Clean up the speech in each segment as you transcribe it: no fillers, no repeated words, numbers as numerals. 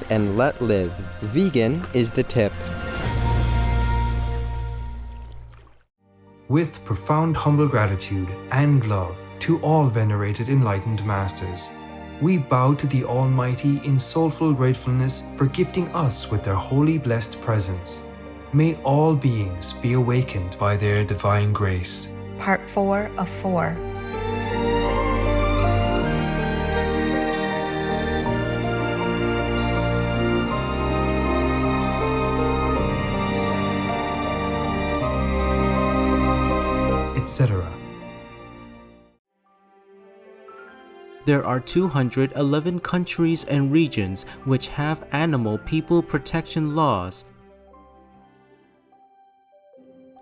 and let live. Vegan is the tip. With profound humble gratitude and love to all venerated enlightened masters, we bow to the Almighty in soulful gratefulness for gifting us with their holy blessed presence. May all beings be awakened by their divine grace. Part 4 of 4. Etc. There are 211 countries and regions which have animal people protection laws.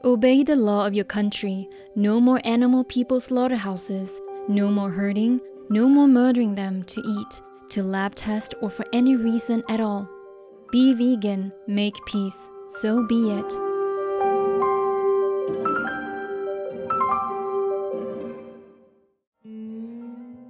Obey the law of your country. No more animal people slaughterhouses. No more hurting. No more murdering them to eat, to lab test, or for any reason at all. Be vegan. Make peace. So be it.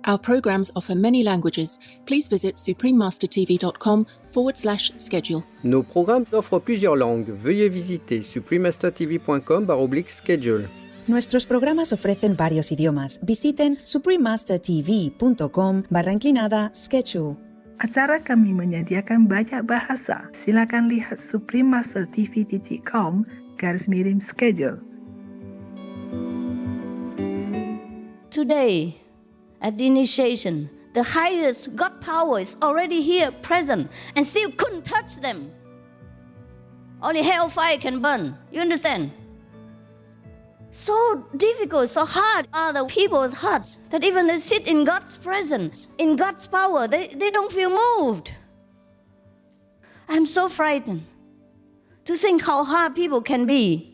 Our programs offer many languages. Please visit suprememastertv.com/schedule. Nos programmes offrent plusieurs langues. Veuillez visiter suprememastertv.com/schedule. Nuestros programas ofrecen varios idiomas. Visiten suprememastertv.com/schedule. Acara kami menyediakan banyak bahasa. Silakan lihat suprememastertv.com/schedule. Today, at the initiation, the highest God power is already here, present, and still couldn't touch them. Only hellfire can burn. You understand? So difficult, so hard are the people's hearts that even they sit in God's presence, in God's power, they don't feel moved. I'm so frightened to think how hard people can be,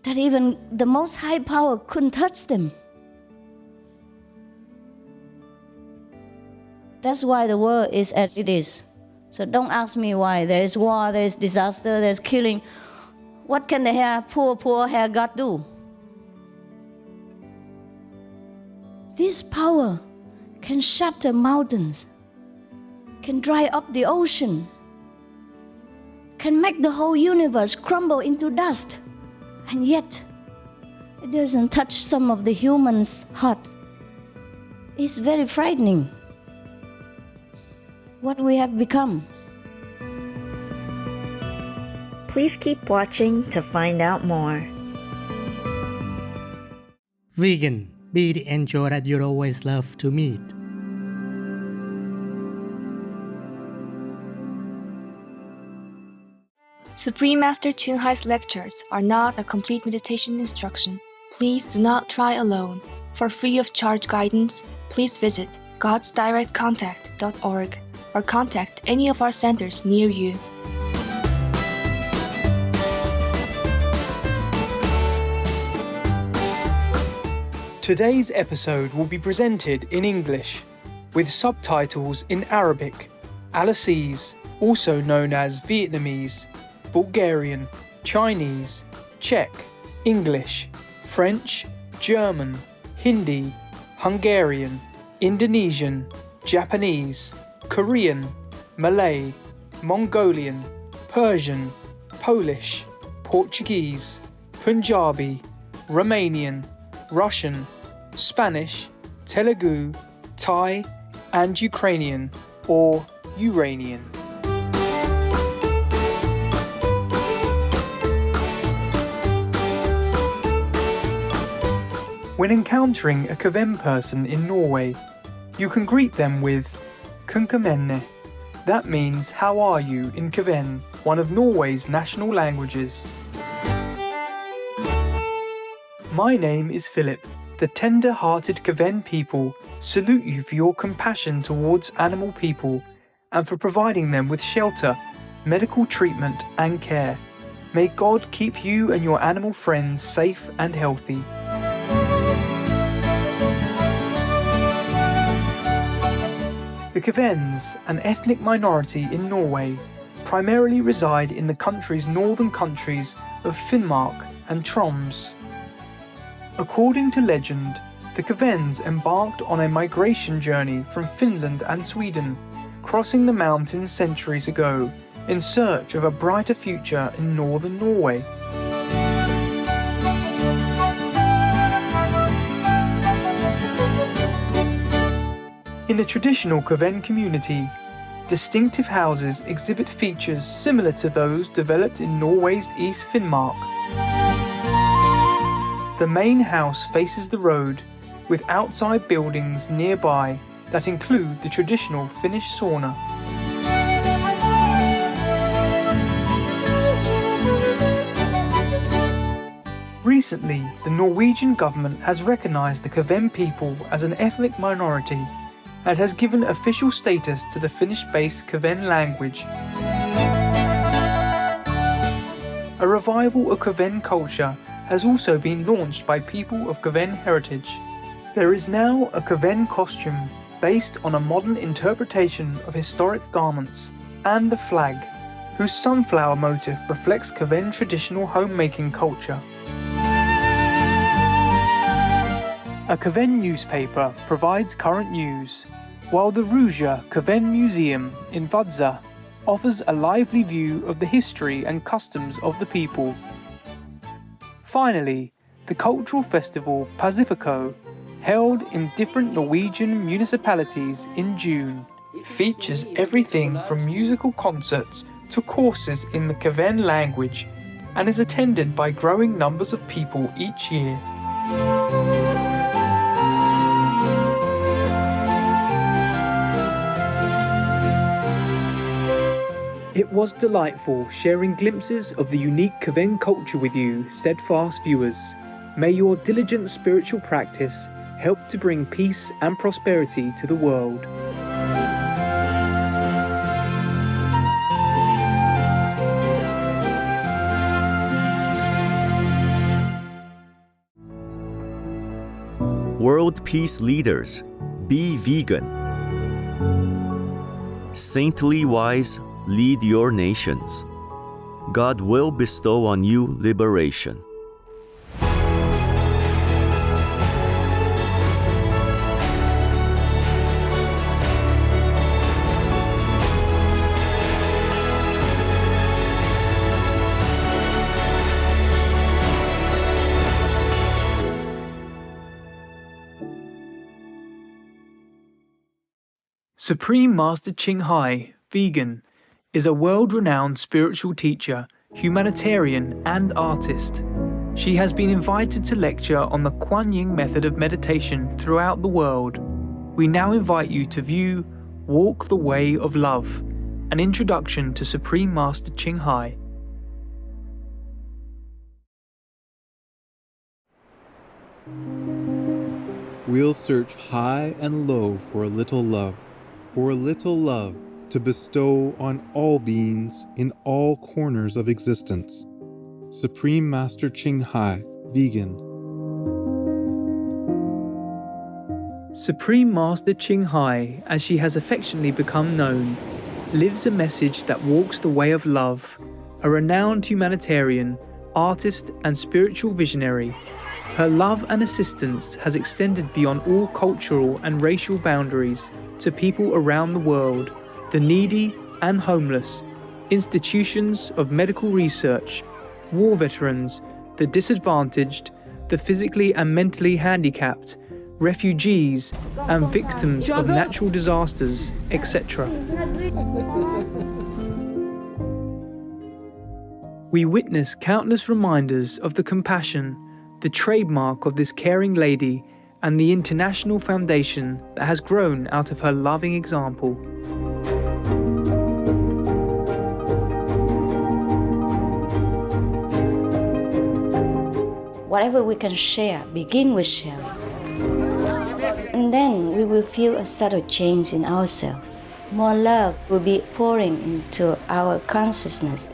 that even the most high power couldn't touch them. That's why the world is as it is. So don't ask me why. There is war, there is disaster, there is killing. What can the poor hair God do? This power can shatter mountains, can dry up the ocean, can make the whole universe crumble into dust. And yet, it doesn't touch some of the humans' hearts. It's very frightening what we have become. Please keep watching to find out more. Vegan, be the angel that you always love to meet. Supreme Master Ching Hai's lectures are not a complete meditation instruction. Please do not try alone. For free of charge guidance, please visit godsdirectcontact.org or contact any of our centers near you. Today's episode will be presented in English, with subtitles in Arabic, Alasese, also known as Vietnamese, Bulgarian, Chinese, Czech, English, French, German, Hindi, Hungarian, Indonesian, Japanese, Korean, Malay, Mongolian, Persian, Polish, Portuguese, Punjabi, Romanian, Russian, Spanish, Telugu, Thai, and Ukrainian or Uranian. When encountering a Kven person in Norway, you can greet them with Kunkamenne. That means how are you in Kven, one of Norway's national languages. My name is Philip. The tender-hearted Kven people salute you for your compassion towards animal people and for providing them with shelter, medical treatment and care. May God keep you and your animal friends safe and healthy. The Kvens, an ethnic minority in Norway, primarily reside in the country's northern counties of Finnmark and Troms. According to legend, the Kvens embarked on a migration journey from Finland and Sweden crossing the mountains centuries ago in search of a brighter future in northern Norway. In the traditional Kven community, distinctive houses exhibit features similar to those developed in Norway's East Finnmark. The main house faces the road, with outside buildings nearby that include the traditional Finnish sauna. Recently, the Norwegian government has recognized the Kven people as an ethnic minority and has given official status to the Finnish-based Kven language. A revival of Kven culture has also been launched by people of Kven heritage. There is now a Kven costume based on a modern interpretation of historic garments, and a flag, whose sunflower motif reflects Kven traditional homemaking culture. A Kven newspaper provides current news, while the Ruja Kven Museum in Vadsø offers a lively view of the history and customs of the people. Finally, the cultural festival Pacifico, held in different Norwegian municipalities in June, features everything from musical concerts to courses in the Kven language and is attended by growing numbers of people each year. It was delightful sharing glimpses of the unique Kven culture with you, steadfast viewers. May your diligent spiritual practice help to bring peace and prosperity to the world. World peace leaders, be vegan. Saintly wise, lead your nations. God will bestow on you liberation. Supreme Master Ching Hai, vegan, is a world-renowned spiritual teacher, humanitarian and artist. She has been invited to lecture on the Kuan Yin method of meditation throughout the world. We now invite you to view Walk the Way of Love, an introduction to Supreme Master Ching Hai. We'll search high and low for a little love to bestow on all beings in all corners of existence. Supreme Master Ching Hai, vegan. Supreme Master Ching Hai, as she has affectionately become known, lives a message that walks the way of love, a renowned humanitarian, artist and spiritual visionary. Her love and assistance has extended beyond all cultural and racial boundaries to people around the world, the needy and homeless, institutions of medical research, war veterans, the disadvantaged, the physically and mentally handicapped, refugees and victims of natural disasters, etc. We witness countless reminders of the compassion, the trademark of this caring lady, and the international foundation that has grown out of her loving example. Whatever we can share, begin with sharing. And then we will feel a subtle change in ourselves. More love will be pouring into our consciousness,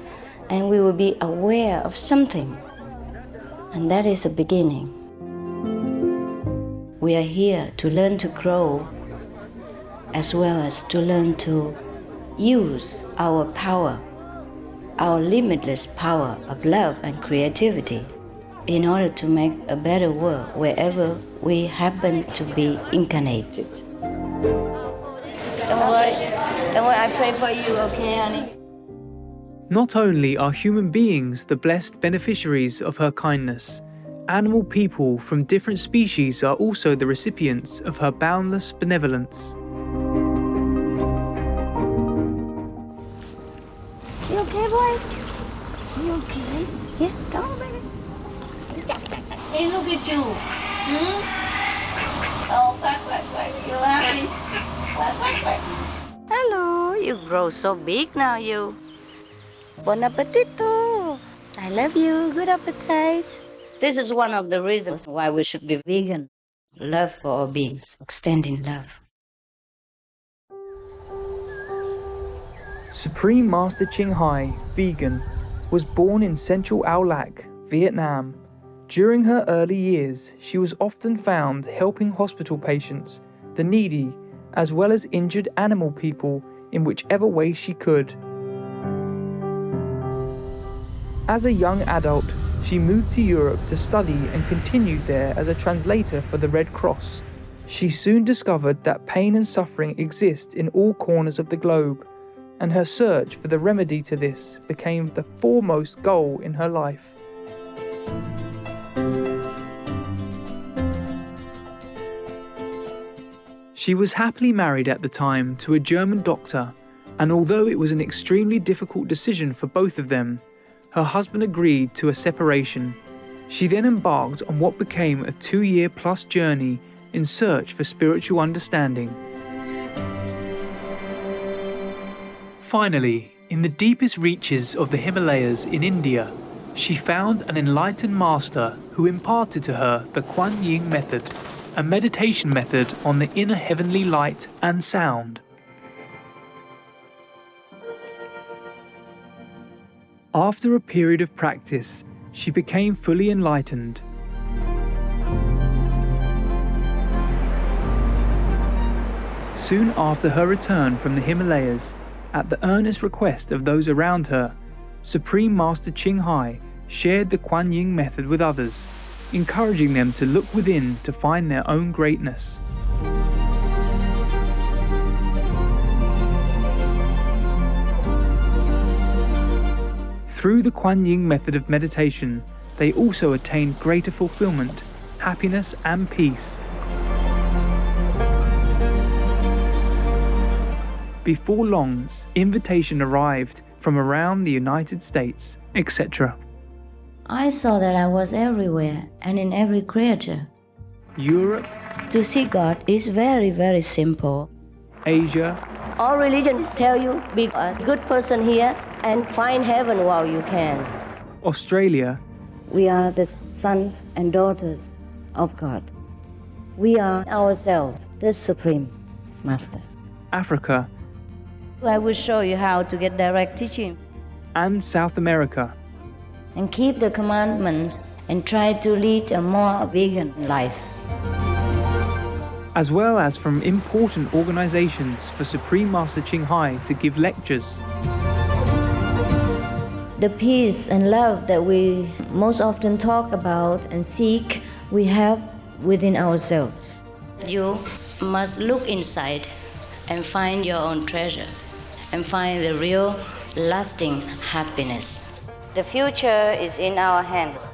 and we will be aware of something. And that is a beginning. We are here to learn to grow, as well as to learn to use our power, our limitless power of love and creativity, in order to make a better world wherever we happen to be incarnated. Don't worry. Don't worry, I pray for you, okay, honey? Not only are human beings the blessed beneficiaries of her kindness, animal people from different species are also the recipients of her boundless benevolence. You okay, boy? You okay? Yeah, come on, baby. Hey, look at you. Oh, quack. You happy? Quack. Hello, you grow so big now, you. Bon appetito. I love you. Good appetite. This is one of the reasons why we should be vegan. Love for all beings, extending love. Supreme Master Ching Hai, vegan, was born in central Ao Lac, Vietnam. During her early years, she was often found helping hospital patients, the needy, as well as injured animal people in whichever way she could. As a young adult, she moved to Europe to study and continued there as a translator for the Red Cross. She soon discovered that pain and suffering exist in all corners of the globe, and her search for the remedy to this became the foremost goal in her life. She was happily married at the time to a German doctor, and although it was an extremely difficult decision for both of them, her husband agreed to a separation. She then embarked on what became a 2-year-plus journey in search for spiritual understanding. Finally, in the deepest reaches of the Himalayas in India, she found an enlightened master who imparted to her the Kuan Yin method, a meditation method on the inner heavenly light and sound. After a period of practice, she became fully enlightened. Soon after her return from the Himalayas, at the earnest request of those around her, Supreme Master Ching Hai shared the Kuan Yin method with others, encouraging them to look within to find their own greatness. Through the Kuan Yin method of meditation, they also attained greater fulfillment, happiness and peace. Before long, invitation arrived from around the United States, etc. I saw that I was everywhere and in every creature. Europe. To see God is very, very simple. Asia. All religions tell you, be a good person here and find heaven while you can. Australia. We are the sons and daughters of God. We are ourselves, the Supreme Master. Africa. I will show you how to get direct teaching. And South America. And keep the commandments and try to lead a more vegan life. As well as from important organizations for Supreme Master Ching Hai to give lectures. The peace and love that we most often talk about and seek, we have within ourselves. You must look inside and find your own treasure and find the real, lasting happiness. The future is in our hands,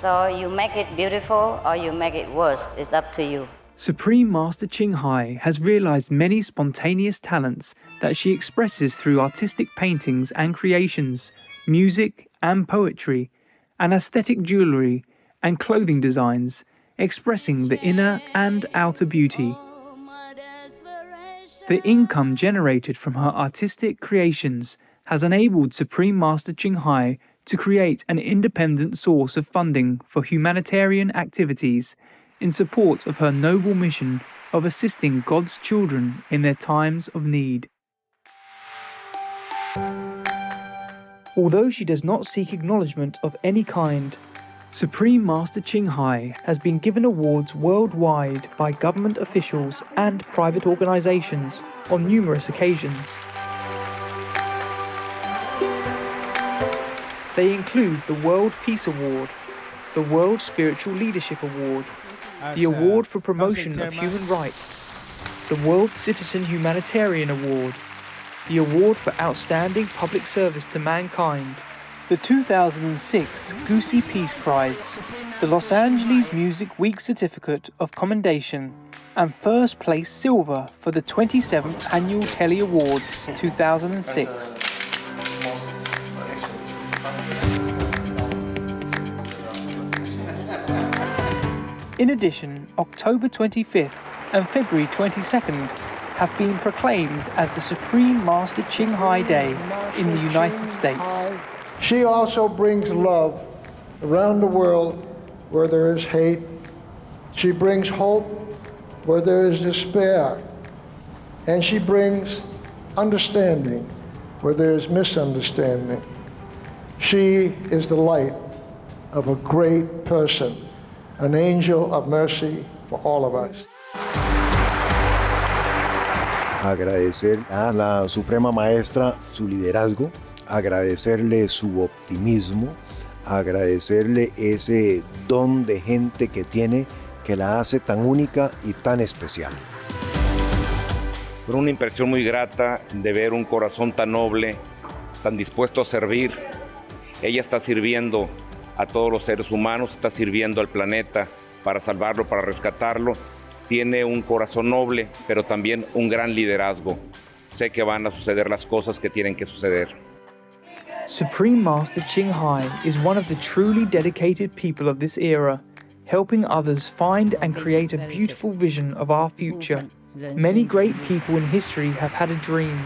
so you make it beautiful or you make it worse. It's up to you. Supreme Master Ching Hai has realized many spontaneous talents that she expresses through artistic paintings and creations, music and poetry, and aesthetic jewelry and clothing designs, expressing the inner and outer beauty. The income generated from her artistic creations has enabled Supreme Master Ching Hai to create an independent source of funding for humanitarian activities in support of her noble mission of assisting God's children in their times of need. Although she does not seek acknowledgement of any kind, Supreme Master Ching Hai has been given awards worldwide by government officials and private organizations on numerous occasions. They include the World Peace Award, the World Spiritual Leadership Award, the Award for Promotion of Human Rights, the World Citizen Humanitarian Award, the award for outstanding public service to mankind, the 2006 Goosey Peace Prize, the Los Angeles Music Week Certificate of Commendation, and first place silver for the 27th Annual Telly Awards 2006. In addition, October 25th and February 22nd have been proclaimed as the Supreme Master Ching Hai Day in the United States. She also brings love around the world where there is hate. She brings hope where there is despair. And she brings understanding where there is misunderstanding. She is the light of a great person, an angel of mercy for all of us. Agradecer a la Suprema Maestra su liderazgo, agradecerle su optimismo, agradecerle ese don de gente que tiene que la hace tan única y tan especial. Fue una impresión muy grata de ver un corazón tan noble, tan dispuesto a servir. Ella está sirviendo a todos los seres humanos, está sirviendo al planeta para salvarlo, para rescatarlo. Tiene un corazón noble, pero también un gran liderazgo. Sé que van a suceder las cosas que tienen que suceder. Supreme Master Ching Hai is one of the truly dedicated people of this era, helping others find and create a beautiful vision of our future. Many great people in history have had a dream,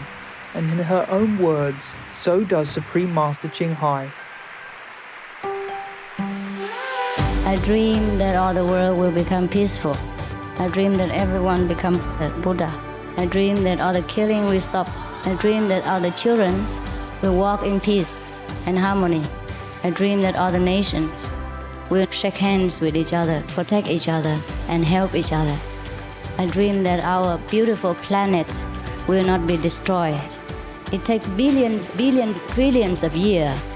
and in her own words, so does Supreme Master Ching Hai. I dream that all the world will become peaceful. I dream that everyone becomes the Buddha. I dream that all the killing will stop. I dream that all the children will walk in peace and harmony. I dream that all the nations will shake hands with each other, protect each other, and help each other. I dream that our beautiful planet will not be destroyed. It takes billions, trillions of years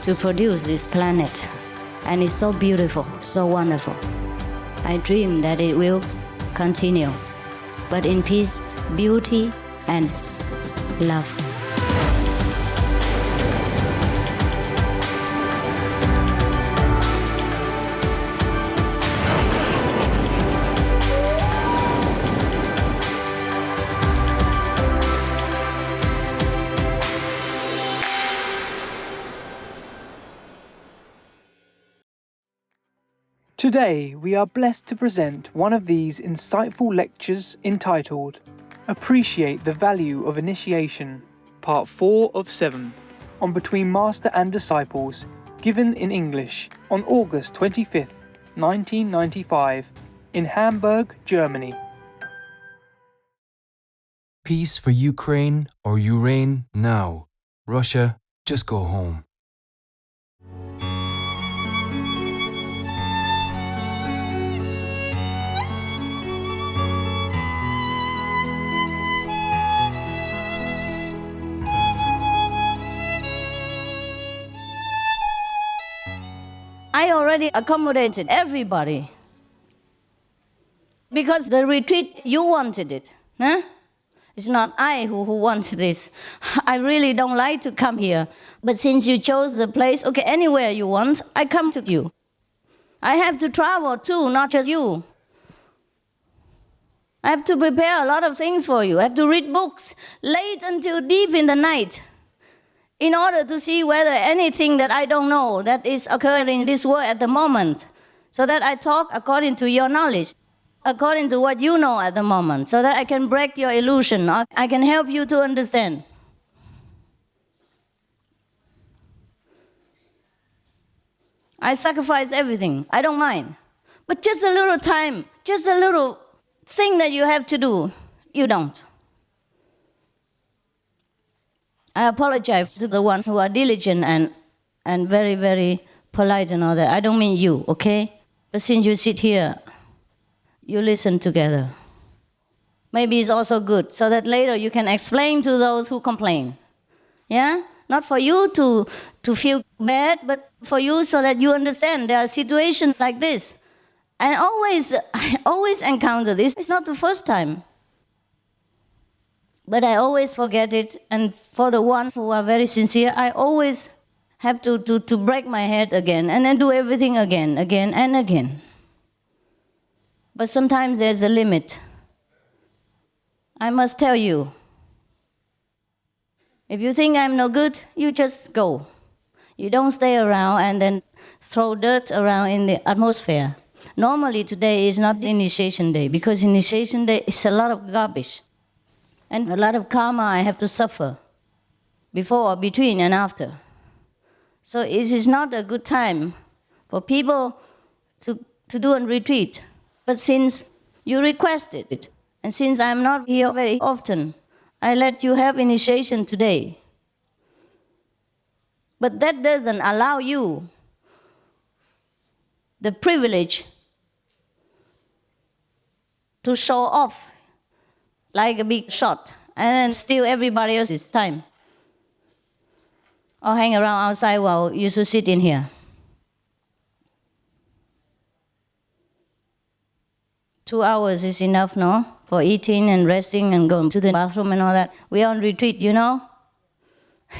to produce this planet, and it's so beautiful, so wonderful. I dream that it will continue, but in peace, beauty, and love. Today, we are blessed to present one of these insightful lectures entitled Appreciate the Value of Initiation, Part 4 of 7, on Between Master and Disciples, given in English on August 25th, 1995, in Hamburg, Germany. Peace for Ukraine or you reign now. Russia, just go home. I already accommodated everybody. Because the retreat, you wanted it. Huh? It's not I who wanted this. I really don't like to come here. But since you chose the place, okay, anywhere you want, I come to you. I have to travel too, not just you. I have to prepare a lot of things for you. I have to read books late until deep in the night, in order to see whether anything that I don't know that is occurring in this world at the moment, so that I talk according to your knowledge, according to what you know at the moment, so that I can break your illusion, or I can help you to understand. I sacrifice everything. I don't mind. But just a little time, just a little thing that you have to do, you don't. I apologize to the ones who are diligent and very, very polite and all that. I don't mean you, okay? But since you sit here, you listen together. Maybe it's also good, so that later you can explain to those who complain. Yeah? Not for you to feel bad, but for you so that you understand there are situations like this. And I always encounter this. It's not the first time. But I always forget it, and for the ones who are very sincere, I always have to break my head again, and then do everything again and again. But sometimes there's a limit. I must tell you, if you think I'm no good, you just go. You don't stay around and then throw dirt around in the atmosphere. Normally today is not initiation day, because initiation day is a lot of garbage and a lot of karma I have to suffer before, between, and after. So it is not a good time for people to do a retreat. But since you requested it, and since I'm not here very often, I let you have initiation today. But that doesn't allow you the privilege to show off like a big shot and then steal everybody else's time. Or hang around outside while you should sit in here. 2 hours is enough, no? For eating and resting and going to the bathroom and all that. We are on retreat, you know?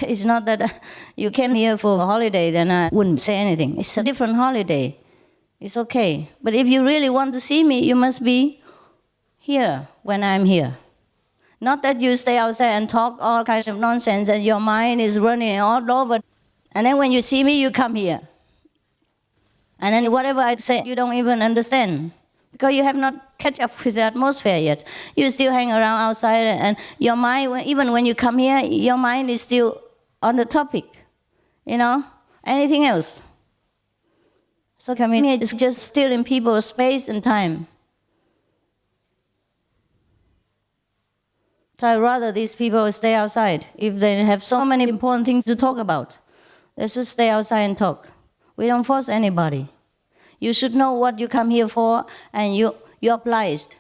It's not that you came here for a holiday, then I wouldn't say anything. It's a different holiday. It's okay. But if you really want to see me, you must be here when I'm here. Not that you stay outside and talk all kinds of nonsense and your mind is running all over. And then when you see me, you come here. And then whatever I say, you don't even understand. Because you have not catch up with the atmosphere yet. You still hang around outside and your mind, even when you come here, your mind is still on the topic. You know, anything else. So coming here is just stealing people's space and time. So I'd rather these people stay outside. If they have so many important things to talk about, they should stay outside and talk. We don't force anybody. You should know what you come here for, and you're obliged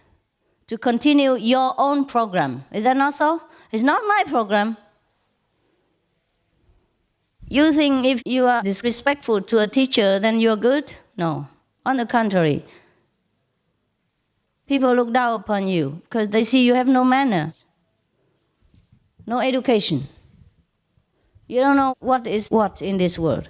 to continue your own program. Is that not so? It's not my program. You think if you are disrespectful to a teacher, then you're good? No. On the contrary. People look down upon you because they see you have no manners, no education. You don't know what is what in this world.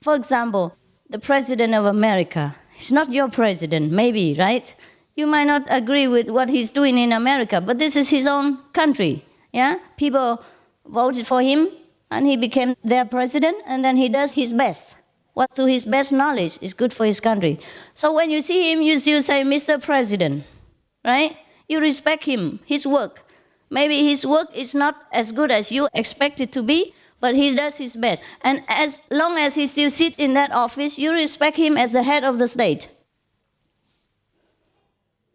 For example, the president of America, he's not your president, maybe, right? You might not agree with what he's doing in America, but this is his own country, yeah? People voted for him, and he became their president, and then he does his best. What to his best knowledge is good for his country. So when you see him, you still say, Mr. President, right? You respect him, his work. Maybe his work is not as good as you expect it to be, but he does his best. And as long as he still sits in that office, you respect him as the head of the state.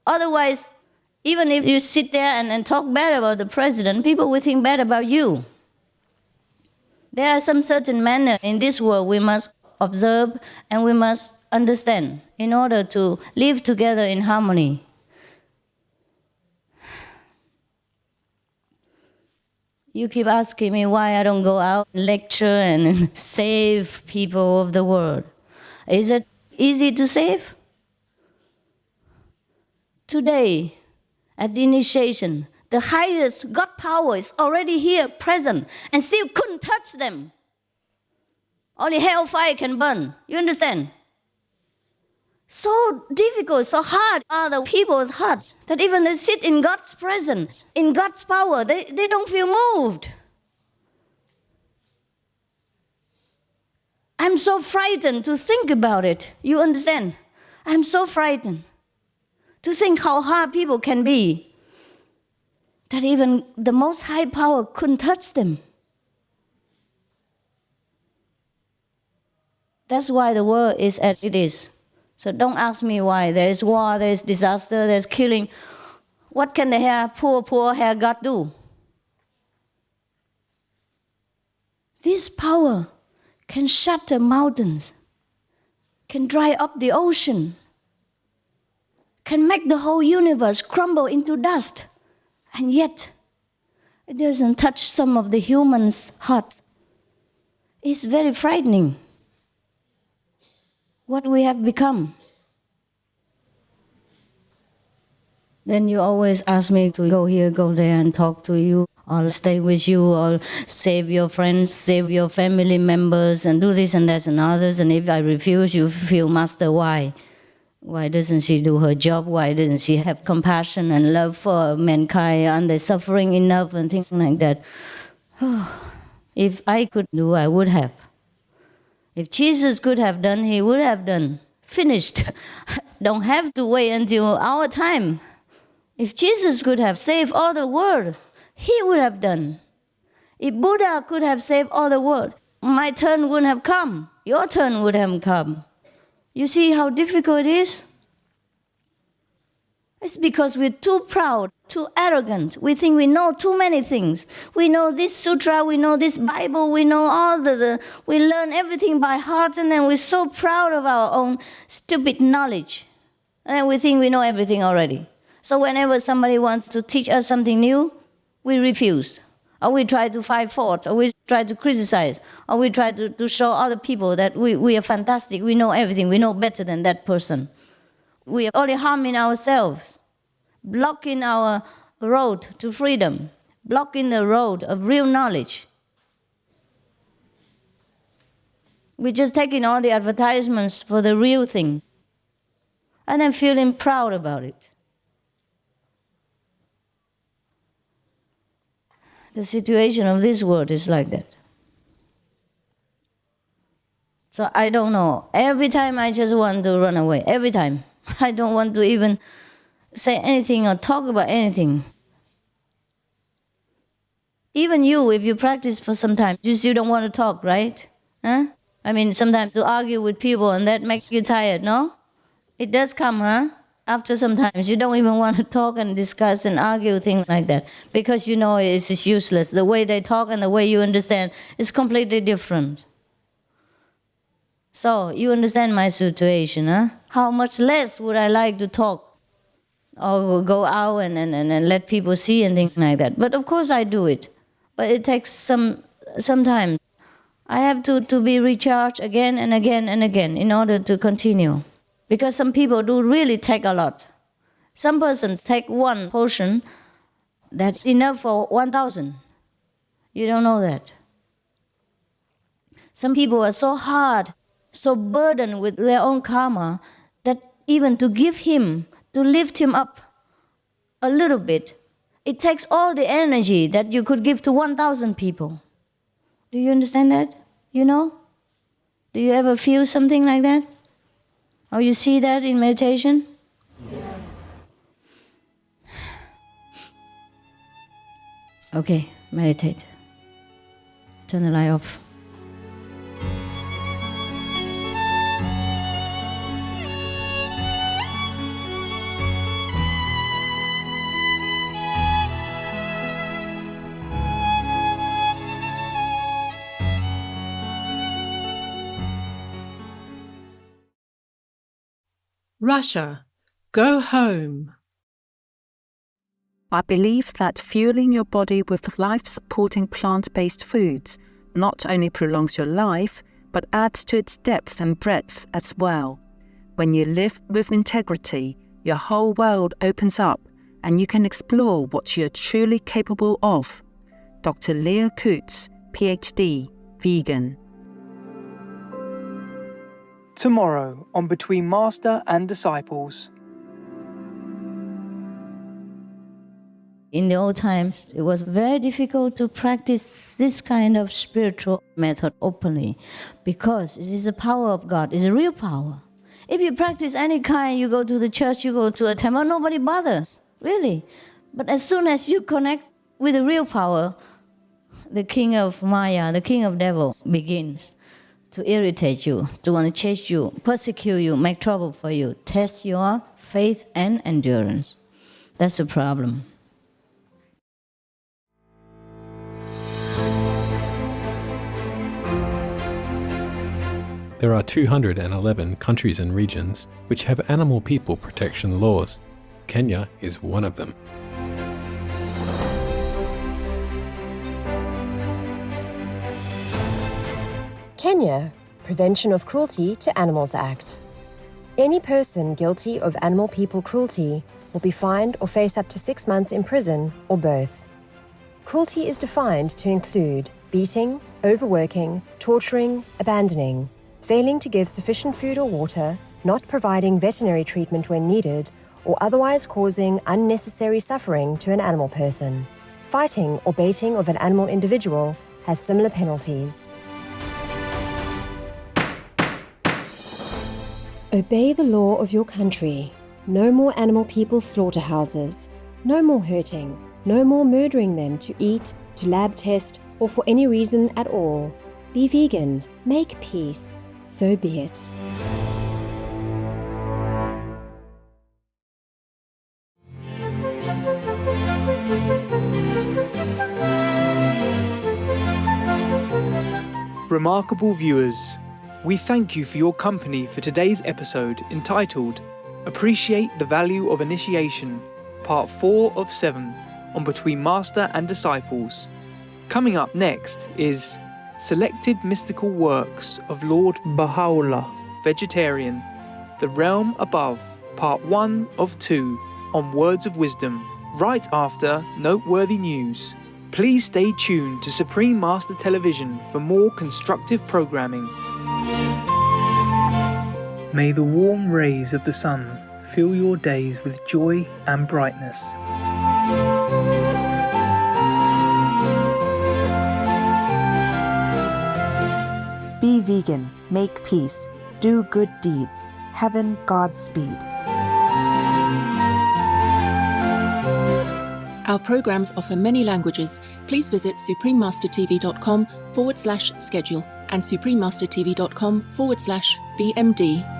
Otherwise, even if you sit there and talk bad about the president, people will think bad about you. There are some certain manners in this world we must observe and we must understand in order to live together in harmony. You keep asking me why I don't go out and lecture and save people of the world. Is it easy to save? Today, at the initiation, the highest God power is already here, present, and still couldn't touch them. Only hellfire can burn. You understand? So difficult, so hard are the people's hearts that even they sit in God's presence, in God's power, they don't feel moved. I'm so frightened to think about it. You understand? I'm so frightened to think how hard people can be, that even the most high power couldn't touch them. That's why the world is as it is. So don't ask me why. There is war, there is disaster, there is killing. What can the poor hair God do? This power can shatter mountains, can dry up the ocean, can make the whole universe crumble into dust. And yet, it doesn't touch some of the humans' hearts. It's very frightening what we have become. Then you always ask me to go here, go there and talk to you, or stay with you, or save your friends, save your family members, and do this and that and others. And if I refuse, you feel, Master, why? Why doesn't she do her job? Why doesn't she have compassion and love for mankind? Aren't they suffering enough and things like that? If I could do, I would have. If Jesus could have done, he would have done. Finished. Don't have to wait until our time. If Jesus could have saved all the world, he would have done. If Buddha could have saved all the world, my turn wouldn't have come. Your turn would have come. You see how difficult it is? It's because we're too proud, too arrogant. We think we know too many things. We know this sutra, we know this Bible, we know all we learn everything by heart, and then we're so proud of our own stupid knowledge. And then we think we know everything already. So whenever somebody wants to teach us something new, we refuse. Or we try to find fault, or we try to criticize, or we try to show other people that we are fantastic, we know everything, we know better than that person. We are only harming ourselves, blocking our road to freedom, blocking the road of real knowledge. We're just taking all the advertisements for the real thing, and then feeling proud about it. The situation of this world is like that. So I don't know. Every time I just want to run away. Every time. I don't want to even say anything or talk about anything. Even you, if you practice for some time, you still don't want to talk, right? Huh? I mean, sometimes to argue with people and that makes you tired, no? It does come, huh? After sometimes you don't even want to talk and discuss and argue things like that because you know it's useless. The way they talk and the way you understand is completely different. So you understand my situation, huh? How much less would I like to talk or go out and let people see and things like that. But of course I do it. But it takes some time. I have to be recharged again and again and again in order to continue. Because some people do really take a lot. Some persons take one portion that's enough for 1,000. You don't know that. Some people are so hard, so burdened with their own karma, that even to give him, to lift him up a little bit, it takes all the energy that you could give to 1,000 people. Do you understand that? You know? Do you ever feel something like that? Or you see that in meditation? Yeah. Okay, meditate. Turn the light off. Russia, go home. I believe that fueling your body with life-supporting plant-based foods not only prolongs your life, but adds to its depth and breadth as well. When you live with integrity, your whole world opens up and you can explore what you're truly capable of. Dr. Leo Kutz, PhD, vegan. Tomorrow on Between Master and Disciples. In the old times, it was very difficult to practice this kind of spiritual method openly because it is the power of God, it's a real power. If you practice any kind, you go to the church, you go to a temple, nobody bothers, really. But as soon as you connect with the real power, the king of Maya, the king of devils begins to irritate you, to want to chase you, persecute you, make trouble for you, test your faith and endurance. That's the problem. There are 211 countries and regions which have animal people protection laws. Kenya is one of them. Kenya, Prevention of Cruelty to Animals Act. Any person guilty of animal people cruelty will be fined or face up to 6 months in prison or both. Cruelty is defined to include beating, overworking, torturing, abandoning, failing to give sufficient food or water, not providing veterinary treatment when needed, or otherwise causing unnecessary suffering to an animal person. Fighting or baiting of an animal individual has similar penalties. Obey the law of your country. No more animal people slaughterhouses. No more hurting. No more murdering them to eat, to lab test, or for any reason at all. Be vegan. Make peace. So be it. Remarkable viewers, we thank you for your company for today's episode entitled Appreciate the Value of Initiation, Part 4 of 7 on Between Master and Disciples. Coming up next is Selected Mystical Works of Lord Baha'u'llah, Vegetarian, The Realm Above, Part 1 of 2 on Words of Wisdom, right after Noteworthy News. Please stay tuned to Supreme Master Television for more constructive programming. May the warm rays of the sun fill your days with joy and brightness. Be vegan, make peace, do good deeds. Heaven, Godspeed. Our programs offer many languages. Please visit suprememastertv.com/schedule and suprememastertv.com/BMD.